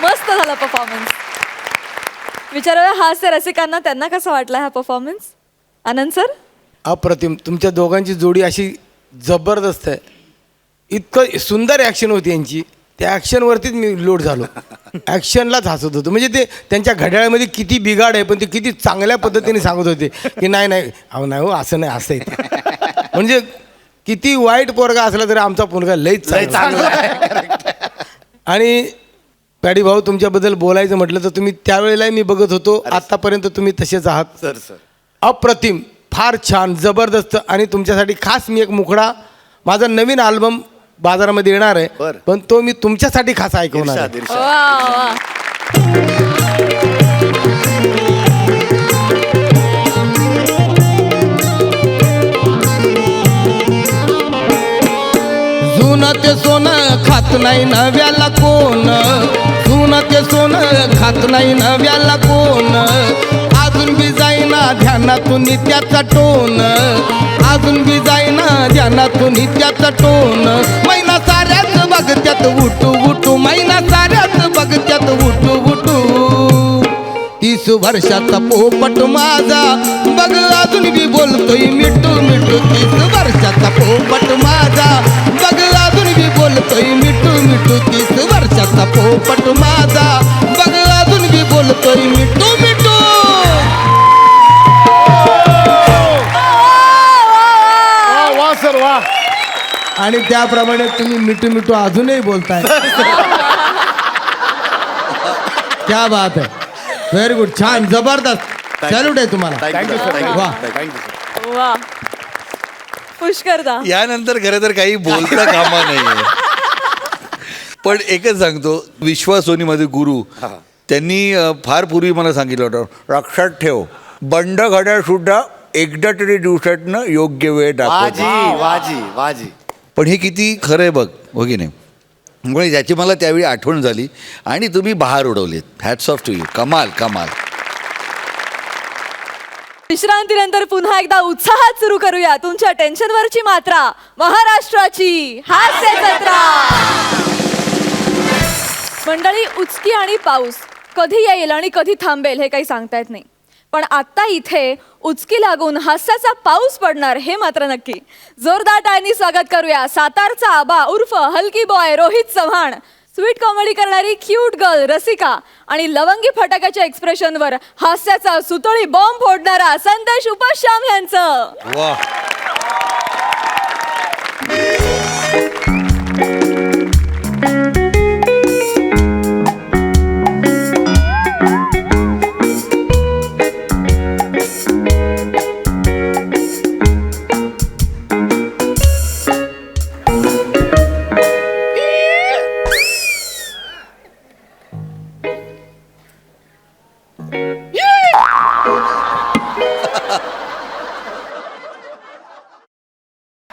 मस्त झाला परफॉर्मन्स. विचारूया हास्य रसिकांना, त्यांना कसा वाटला हा परफॉर्मन्स. आनंद सर. अप्रतिम. तुमच्या दोघांची जोडी अशी जबरदस्त आहे. इतकं सुंदर ॲक्शन होती यांची. त्या ॲक्शनवरतीच मी लोड झालो. ॲक्शनलाच हसत होतो. म्हणजे ते त्यांच्या घड्याळामध्ये किती बिघाड आहे, पण ते किती चांगल्या पद्धतीने सांगत होते की नाही अहो नाही हो, असं नाही, असं आहे. म्हणजे किती वाईट पोरगा असला तरी आमचा पोरगा लईच चांगला आहे. आणि पॅडी भाऊ, तुमच्याबद्दल बोलायचं म्हटलं तर तुम्ही त्यावेळेलाही मी बघत होतो, आतापर्यंत तुम्ही तसेच आहात. सर अप्रतिम, फार छान, जबरदस्त. आणि तुमच्यासाठी खास मी एक मुखडा, माझा नवीन अल्बम बाजारामध्ये येणार आहे, बरं. पण तो मी तुमच्यासाठी खास ऐकवणार आहे. वा. जुनं ते सोनं खात नाही नव्याला कोण, जुनं ते सोनं खात नाही नव्याला कोण. अजून बी जाईना ध्यानातून नित्याचा टोन, अजून बी जाईना ध्यानातून नित्याचा टोन. मैना साऱ्याच बघत्यात उठू उठू, मैना साऱ्याच बघत्यात उठू उठू. 30 वर्षाचा पोपट माझा बघ अजून बी बोलतोय मिठू मिठू. 30 वर्षाचा पोपट माझा बघ अजून बी बोलतोय मिठू मिठू. 30 वर्षाचा पोपट माझा बघ अजून बी बोलतोय मिठू मिठू. वा सर, वा. आणि त्याप्रमाणे तुम्ही मिठू मिठू अजूनही बोलताय. क्या बात आहे. व्हेरी गुड, छान, जबरदस्त. सॅल्यूट आहे तुम्हाला. Thank you sir. वा. वा. पुष्करदा. यानंतर खरं तर काही बोलता कामा नाही. पण एकच सांगतो, विश्वासोनीमध्ये गुरु त्यांनी फार पूर्वी मला सांगितलं होतं, लक्षात ठेव, बंड घड्याळ सुद्धा एकदा तरी दिवसातनं योग्य वेळ दाखवतो. वाजी. पण हे किती खरं आहे बघ, हो की नाही. म्हणजे ज्याची मला त्यावेळी आठवण झाली आणि तुम्ही बहार उडवलीत. Hats off to you. कमाल कमाल. विश्रांतीनंतर पुन्हा एकदा उत्साहात सुरू करूया तुमच्या टेन्शनवरची मात्रा, महाराष्ट्राची हास्य जत्रा. मंडळी, उचकी आणि पाऊस कधी येईल आणि कधी थांबेल हे काही सांगता येत नाही. पण आता इथे उचकी लागून हास्याचा पाऊस पडणार हे मात्र नक्की. जोरदार टाळ्यांनी स्वागत करूया सातारचा आबा उर्फ हलकी boy Rohit Chavan, sweet comedy करणारी क्यूट गर्ल रसिका आणि लवंगी फटाक्याच्या एक्सप्रेशनवर हास्याचा सुतळी बॉम्ब फोडणारा संदेश उपाश्याम यांचं. वा.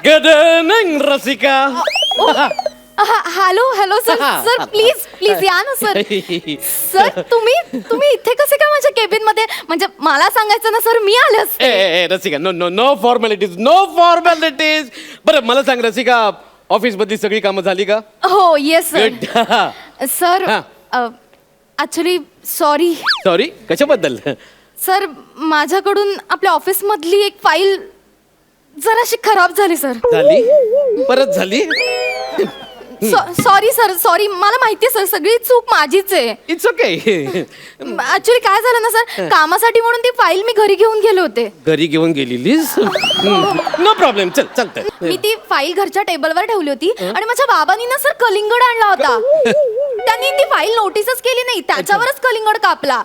Good evening Rasika. Hello hello sir sir please please या ना सर. सर तुम्ही इथे कसे काय माझ्या केबिन मध्ये, म्हणजे मला सांगायचं ना सर, मी आले असते. ए Rasika, no no no formalities, no formalities. बरं मला सांग रसिका, ऑफिस मधली सगळी कामं झाली का? हो येस सर. Good. सर हा. ऍक्च्युली सॉरी सॉरी, कशाबद्दल? सर, माझ्याकडून आपल्या ऑफिस मधली एक फाईल जराशी खराब झाली सर. झाली? परत झाली? Sorry sir, sorry. मला माहितीये सर, सगळी चूक माझीच आहे. It's okay. ऍक्च्युली काय झालं ना सर, कामासाठी म्हणून ती फाईल मी घरी घेऊन गेले होते. घरी घेऊन गेलेलीस? नो प्रॉब्लेम, चल चालतंय. मी ती फाईल घरच्या टेबलवर ठेवली होती आणि माझ्या बाबांनी ना सर कलिंगड आणला होता. त्यांनी ती फाईल नोटीसच केली नाही, त्याच्यावरच कलिंगड कापला.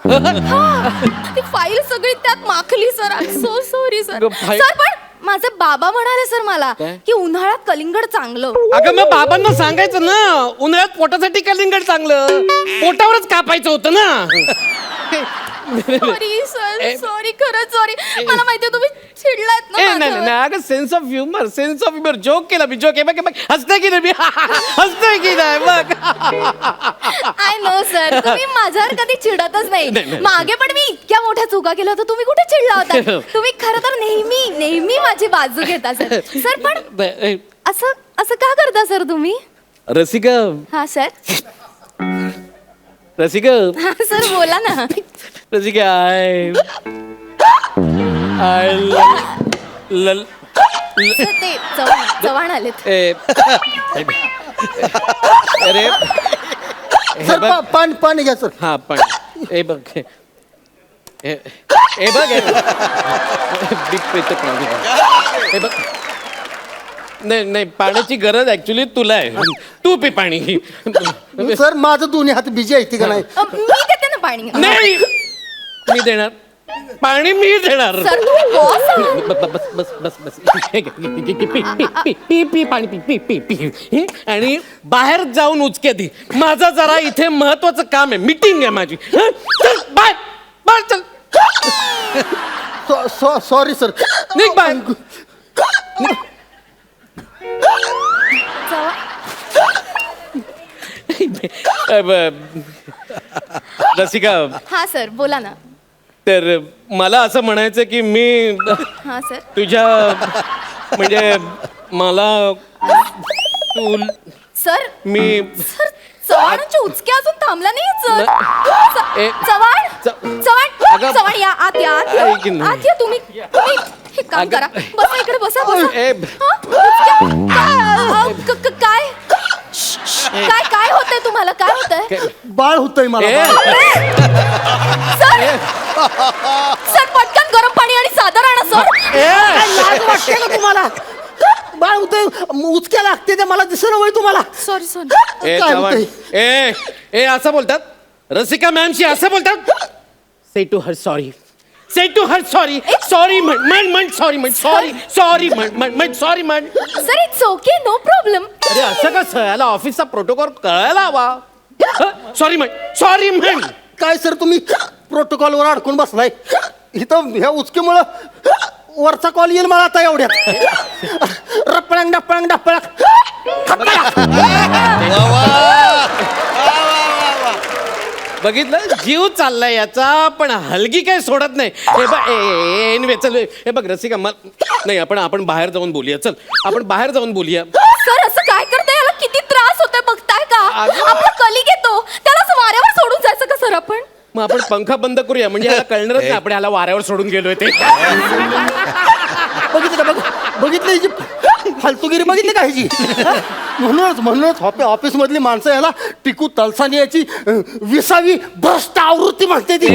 हा. ती फाईल सगळी त्यात माखली सर. I so sorry sir. Sir पण माझे बाबा म्हणाले सर मला की उन्हाळ्यात कलिंगड चांगलं. अगं मग बाबांना सांगायचं ना, उन्हाळ्यात पोटासाठी कलिंगड चांगलं, पोटावरच कापायचं होतं ना. सॉरी सर, सॉरी, खरंच सॉरी. मला माहितीये तुम्ही चिडलात ना नाही माझ्यावर. नाही, अगं sense of humour, sense of humour. Joke केला मी, जोक. बघ हसतंय की नाही मी? हसतंय की नाही बघ. आय नो सर, तुम्ही माझ्यावर कधी चिडतच नाही. मागे पण मी इतक्या मोठ्या चुका केल्या होत्या, तुम्ही कुठे चिडला होता? तुम्ही खरं तर नेहमी नेहमी माझी बाजू घेता सर. सर पण असं असं का करता सर तुम्ही? रसिका, हा सर. रसिका, हा सर, बोला ना. रसिका, आय सर, ते चव्हाण आलेत. अरे सर पाणी घ्या सर. हा पण ए बघ, ए बघ, हे बघ. नाही नाही, पाण्याची गरज ऍक्च्युली तुला आहे. तू पी पाणी. सर माझं दोन्ही हात बिजी आहे का नाही? मी देते ना पाणी. नाही, मी देणार पाणी, मी देणार. सर तुम्ही boss आहात. बस बस बस बस. हे घे, P P P P P P पाणी पी पी पी पी. आणि बाहेर जाऊन उचके दी. माझा जरा इथे महत्वाचं काम आहे, मीटिंग आहे माझी. चल बाय बाय, चल. Sorry sir. निघ बाय. रसिका, हा सर, बोला ना. तर मला असं म्हणायचं की मी हा सर. तुझ्या म्हणजे मला तू सर मी सर, चव्हाणांची उचक्या अजून थांबला नाही सर. ए, चव्हाण चव्हाण अगं, चव्हाण, या आत या, आत या. ऐक ना. आत या तुम्ही. तुम्ही हे काम अगं, करा, बसा इकडे, बसा बसा. ए, हा? उचक्या- काय काय काय होतंय तुम्हाला? काय होतंय? बाळ होतंय मला. सर सर, पटकन गरम पाणी आणि साधं आणा सर. लाज वाटते ना तुम्हाला? बाळ होतंय, उचक्या लागते ते मला दिसत वय तुम्हाला. Sorry sorry. ए काय चव्हाण, होतंय? ए असं बोलतात रसिका मॅमशी, असं बोलतात. Say to her sorry, say to her sorry. Sorry म्हण सॉरी म्हण, सॉरी सॉरी म्हण सॉरी म्हण. Sir it's okay, no problem. अरे असं कसं? याला ऑफिसचा प्रोटोकॉल कळायला हवा. सॉरी म्हण, सॉरी म्हण. काय सर तुम्ही प्रोटोकॉलवर अडकून बसलाय इथं? ह्या उचकीमुळं वरचा कॉल येईल मला आता एवढ्यात. रपळंग डपळंग डपळक. बघितलं, जीव चाललाय याचा, पण हलगी काय सोडत नाही. हे बघ, एनिवे चल. हे बघ रसिका, नाही आपण बाहेर जाऊन बोलूया. चल आपण बाहेर जाऊन बोलूया. सर असं काय करताय? याला किती त्रास होतोय बघताय का? आपला कलिग येतो, त्याला असं वाऱ्यावर सोडून जायचं का सर आपण? मग आपण पंखा बंद करूया, म्हणजे याला कळणारच नाही आपण याला वाऱ्यावर सोडून गेलोय ते. बघितलं का? बघितलं हिची फालतूगिरी बघितली का हिची? म्हणूनच ऑफिस मधली माणसं याला टिकू तलसानी याची 20वी भ्रष्ट आवृत्ती म्हणते ती.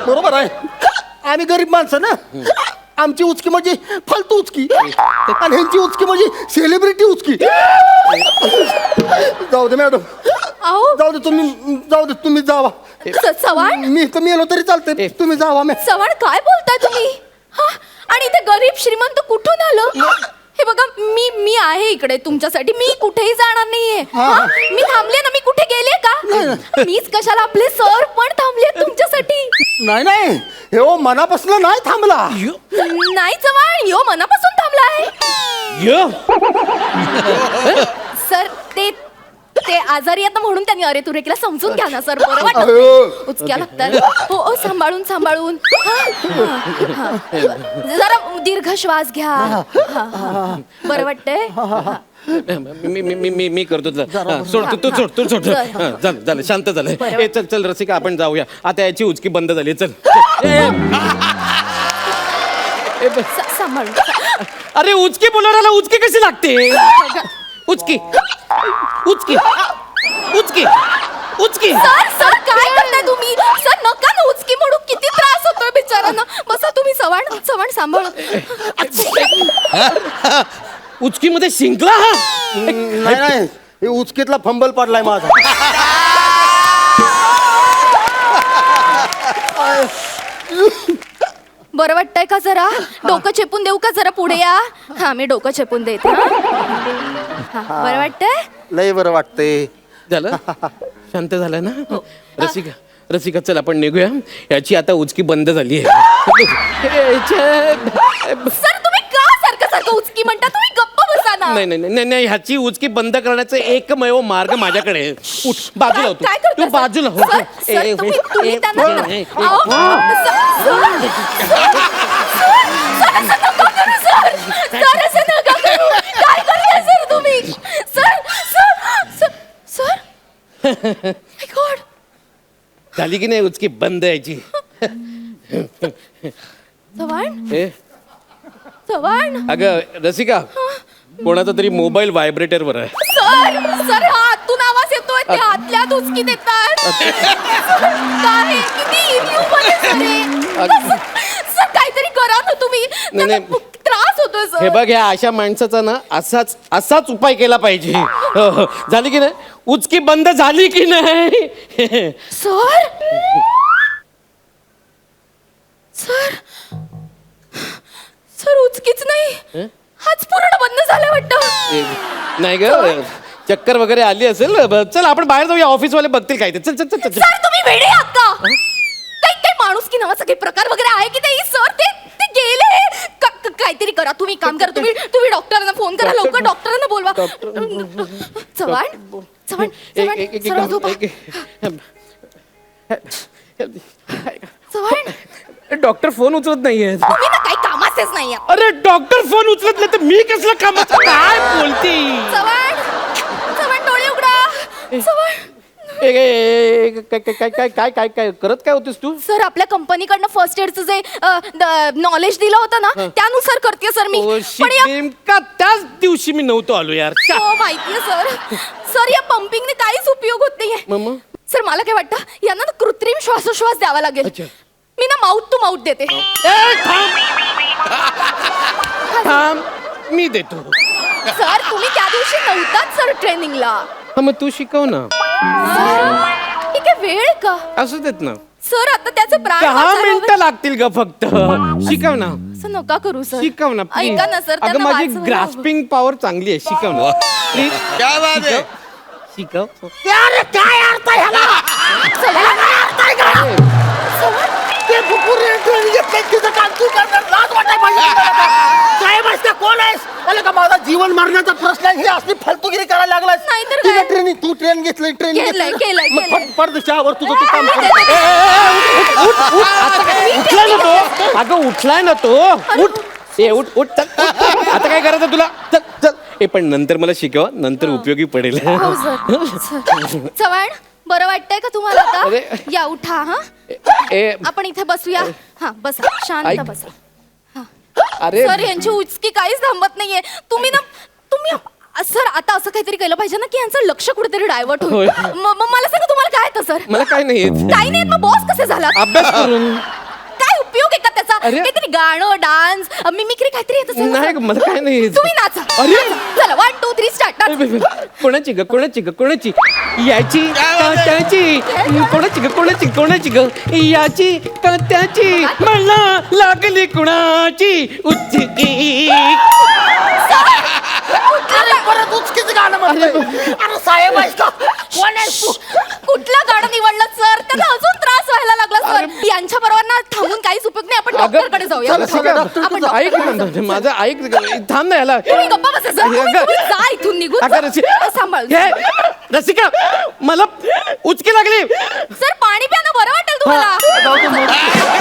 बरोबर आहे, आम्ही गरीब माणसं ना. आमची उचकी म्हणजे फालतू उचकी आणि ह्यांची उचकी म्हणजे सेलिब्रिटी उचकी. जाऊ दे मॅडम, अहो जाऊ दे तुम्ही जावा. चव्हाण, मी तर मेलो तरी चालते, तुम्ही जावा. चव्हाण काय बोलताय तुम्ही? हा? आणि इथे गरीब श्रीमंत कुठून आलं? हे बघा मी आहे इकडे तुमच्यासाठी. मी कुठेही जाणार नाहीये. हा? मी थांबले ना. मी कुठे गेले का? मीच कशाला, आपले सर पण थांबले तुमच्यासाठी. नाही हो मनापासून नाही थांबला. नाही चव्हाण, यो मनापासून थांबला आहे. सर ते आजारी आहेत ना, म्हणून त्यांनी अरे तुरे केला. समजून घ्या ना सर. बरं वाटत उचक्या लागतात. हो सांभाळून सांभाळून. हा. जरा दीर्घ श्वास घ्या. हा. बरं वाटतंय. मी करतो. सोड तू सोड. झालं शांत झालं. चल रसिका आपण जाऊया. आता याची उचकी बंद झाली. चल. सांभाळून. अरे उचकी बोलायला उचकी कशी लागते? उचकी. सर काय करताय तुम्ही? सर नका ना उचकी म्हणू. किती त्रास होतोय बिचारांना. बसा तुम्ही. चव्हाण सांभाळून. उचकी मध्ये शिंकला हा. नाही हे उचकीतला फंबल पडलाय माझा. बरं वाटतंय का? जरा डोकं चेपून देऊ का? जरा पुढे या. हा मी डोकं चेपून देते. हा. बरं वाटतंय? लय बरं वाटतंय. झालं शांत झालं ना? रसिका चल आपण निघूया. याची आता उचकी बंद झाली आहे. सर तुम्ही का सारखं उचकी म्हणता? तुम्ही गप्प बसा ना. नाही ह्याची उचकी बंद करण्याचा एकमेव मार्ग माझ्याकडे आहे. उठ बाजूला हो काय करता तू सर? बाजूला हो. सर, तुम्ही त्यांना अहो, सर, असं नका करू. काय करताय सर तुम्ही? Sir My God. झाली की नाही उचकी बंद यायची? चव्हाण अगं रसिका कोणाचा तरी मोबाईल व्हायब्रेटरवर आहे. सर हा आतून आवाज येतोय. ते आतल्या उचकी देतात. काय किती इन्ह्युमन आहे सर काहीतरी करा ना तुम्ही. त्यांना त्रास होतोय सर. हे बघ ह्या अशा माणसाचा ना असाच उपाय केला पाहिजे. झाली की नाही उचकी बंद झाली की नाही? सर उचकीच नाही. हाच पूर्ण बंद झाला वाटतं. नाही ग चक्कर वगैरे आली असेल. चल आपण बाहेर जाऊया. ऑफिस वाले बघतील काय ते. चल चल चल चल. सर तुम्ही वेडे आहात का? काही माणूस की नावाचा काही प्रकार वगैरे आहे की नाही? सर ते गेले. काहीतरी करा. तुम्ही काम करा. तुम्ही डॉक्टरांना फोन करा. लवकर डॉक्टरांना बोलवा. चव्हाण सरळ झोपा. चव्हाण डॉक्टर फोन उचलत नाहीये. तुम्ही ना काही कामाचेच नाही. अरे डॉक्टर फोन उचलत नाही तर मी कसलं कामाचं? काय बोलती? चव्हाण डोळे उघडा. चव्हाण काय करत काय होतीस तू? सर आपल्या कंपनीकडनं फर्स्ट एडचं जे नॉलेज दिलं होतं ना त्यानुसार करते सर मी. पण नेमका त्याच दिवशी मी नव्हतो आलो यार. हो माहितीये सर या पंपिंगने काहीच उपयोग होत नाहीये. सर मला काय वाटतं यांना ना कृत्रिम श्वासोश्वास द्यावा लागेल. मी ना माउथ टू माउथ देते. थांब मी देतो. सर तुम्ही त्या दिवशी नव्हताच सर ट्रेनिंगला. मग तू शिकव ना. ठीक आहे वेळ का? असू देत ना. सर आता त्याचं प्राण 10 मिनिटं लागतील ग फक्त. शिकव ना. असं नका करू सर. शिकव ना प्लीज. ऐका ना सर. अगं त्यांना माझी वाचवायला ग्रास्पिंग पॉवर चांगली आहे. शिकव ना प्लीज. क्या बात आहे. शिकव. काय अर्थ आहे ह्याला? ते कुकुर ट्रेनिंग घेतलंय तिचं काम तू करणार. लाज वाटाय पाहिजे तुला. साहेब असते कोण आहेस? अरे का माझा जीवन मारण्याचा प्रश्न आहे. ही असली फालतूगिरी करायला लागलास. नाहीतर तुझं काय? ट्रेनिंग तू ट्रेन घेतलंय केलंय. पडदेशावर तुझं तू काम कर. उठलाय ना तो. अगं उठलाय ना तो. उठ उठ चल. आता काय करायचं तुला? चल चल. पण नंतर मला शिकव. नंतर उपयोगी पडेल. हो सर. चव्हाण बरं वाटतंय का तुम्हाला आता? या उठा. हा आपण इथे बसूया. हा बसा शांत बसा. अरे सर यांची उचकी काहीच थांबत नाहीये. तुम्ही सर आता असं काहीतरी केलं पाहिजे ना की यांचं लक्ष कुठेतरी डायव्हर्ट होईल. मला सांगा तुम्हाला काय येतं सर? मला काय नाही येत. काही नाही. मग बॉस कसे झाला? अभ्यास करून. काय उपयोग आहे का त्याचा? काहीतरी गाणं डान्स मिमिक्री काहीतरी येत असेल ना नाही सर? मला काय नाही येत. तुम्ही नाचा. अरे! चला 1 2 3 स्टार्ट. कोणाची याची का त्याची? कोणाची ग याची का त्याची? मला लागली कुणाची उचकी? गाणं म्हणतोय. अरे साहेब आहेस का? कोण आहेस तू? कुठलं गाणं निवडलं सर? त्याला अजून त्रास व्हायला लागला सर. यांच्या बरोबर ना थांबून काहीच उपयोग नाही. आपण डॉक्टरकडे जाऊया. आपण ऐक डॉक्टरकडे ना, माझं ऐक थांब ना याला तुम्ही गप्पा बसा सर. तुम्ही जा इथून निघून अगं, जा. रसिका. सांभाळ हे, रसिका मला उचकी लागली सर. पाणी प्या ना, बरं वाटेल तुम्हाला.